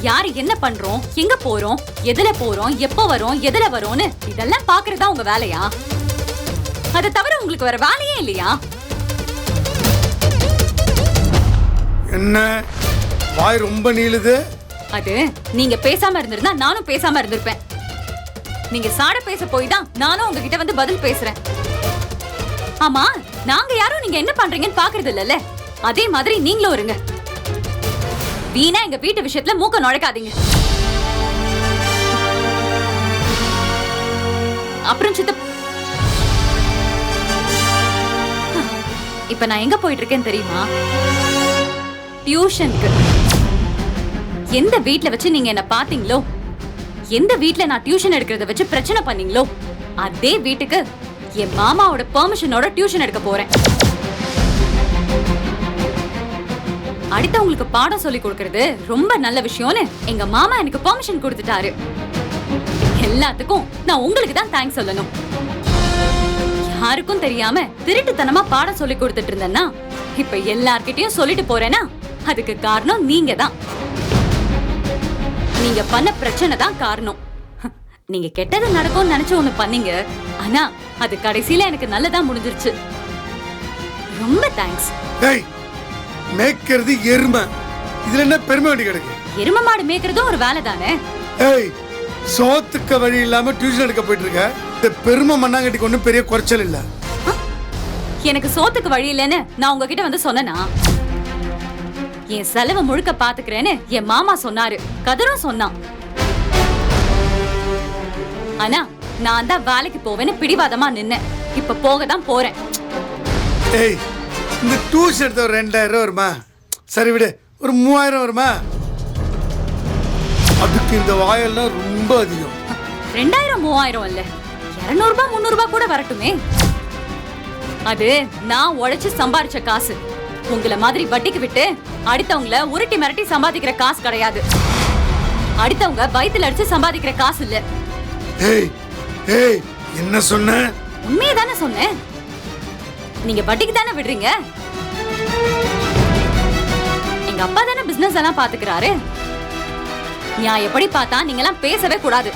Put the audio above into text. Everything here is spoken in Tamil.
யாரு என்ன பண்றோம், எங்க போறோம், எதுல போறோம், எப்போ வரோம், எதுல வரோம்னு இதெல்லாம் பாக்குறதா உங்க வேலையா? அதை தவிர உங்களுக்கு வேற வேலையே இல்லையா? என்ன வாய் ரொம்ப நீளுது? அது நீங்க பேசாம இருந்திருந்தா நானும் பேசாம இருந்திருப்பேன். நீங்க சாட பேச போய் தான் நானும் உங்ககிட்ட வந்து பதில் பேசுறேன். ஆமா, நாங்க யாரும் நீங்க என்ன பண்றீங்கன்னு பாக்குறது இல்லல்ல, அதே மாதிரி நீங்களும் இருங்க. வீணா எங்க வீட்டு விஷயத்துல மூக்க நுழைக்காதீங்க. அப்புறம் இப்ப நான் எங்க போயிட்டு இருக்கேன்னு தெரியுமா? டியூஷனுக்கு. எந்த வீட்ல வச்சு நீங்க என்ன பாத்தீங்களோ, எந்த வீட்ல நான் டியூஷன் எடுக்கிறத வச்சு பிரச்சனை பண்ணீங்களோ, அதே வீட்டுக்கு என் மாமாவோட பெர்மிஷனோட டியூஷன் எடுக்க போறேன். அடுத்தவங்களுக்கு பாடம் சொல்லி கொடுக்கறது ரொம்ப நல்ல விஷயம்னு எங்க மாமா எனக்கு பெர்மிஷன் கொடுத்துட்டாரு. எல்லாத்துக்கும் நான் உங்களுக்கு தான் தேங்க்ஸ் சொல்லணும். யாருக்கும் தெரியாம திருட்டுத்தனமா பாடம் சொல்லி கொடுத்துட்டு இருந்தேன்னா இப்ப எல்லார்கிட்டயும் சொல்லிட்டு போறேன்னா அதுக்கு காரணம் நீங்க தான். நீங்க பண்ண பிரச்சனை தான் காரணம். நீங்க கெட்டது நடக்கும்னு நினைச்சு ஒண்ணு பண்ணீங்க, ஆனா அது கடைசியில எனக்கு நல்லதா முடிஞ்சிருச்சு. ரொம்ப தேங்க்ஸ். டேய், மேய்க்கிறது எருமை, இதுல என்ன பெருமை வேண்டி கிடக்கு? எருமை மாடு மேய்க்கிறதும் ஒரு வேலை தானே. ஏய், சோத்துக்க வழி இல்லாம டியூஷன் எடுக்க போயிட்டு இருக்க. இந்த பெருமை மண்ணாங்கட்டிக்கு ஒன்றும் பெரிய குறைச்சல் இல்ல. எனக்கு சோத்துக்கு வழி இல்லைன்னு நான் உங்ககிட்ட வந்து சொன்னேனா? என் செலவை முழுக்க பாத்துக்கிறேன்னு என் மாமா சொன்னாரு, கதிரும் சொன்னான். ஆனா நான் தான் வேலைக்கு போவேன்னு பிடிவாதமா நின்னேன். இப்ப போக தான் போறேன். ஏய், இந்த டியூஷன் எடுத்த ஒரு 2000 வருமா? சரி விடு, ஒரு 3000 வருமா? அதுக்கு இந்த வாயெல்லாம் ரொம்ப அதிகம். 2000 3000 இல்ல, 200 ரூபாய் 300 ரூபாய் கூட வரட்டுமே. அது நான் உழைச்சு சம்பாரிச்ச காசு. உங்களை மாதிரி வட்டிக்கு விட்டு அடுத்தவங்கள உருட்டி மிரட்டி சம்பாதிக்கிற காசு கிடையாது. அடுத்தவங்க வயித்துல அடிச்சு சம்பாதிக்கிற காசு இல்ல. ஏய் ஏய், என்ன சொன்ன? உண்மையை தானே சொன்னேன். நீங்க வட்டிக்கு தானே விடுறீங்க. எங்க அப்பா தானே பிசினஸ் எல்லாம் பாத்துக்கிறாரு. நான் எப்படி பார்த்தா நீங்க எல்லாம் பேசவே கூடாது.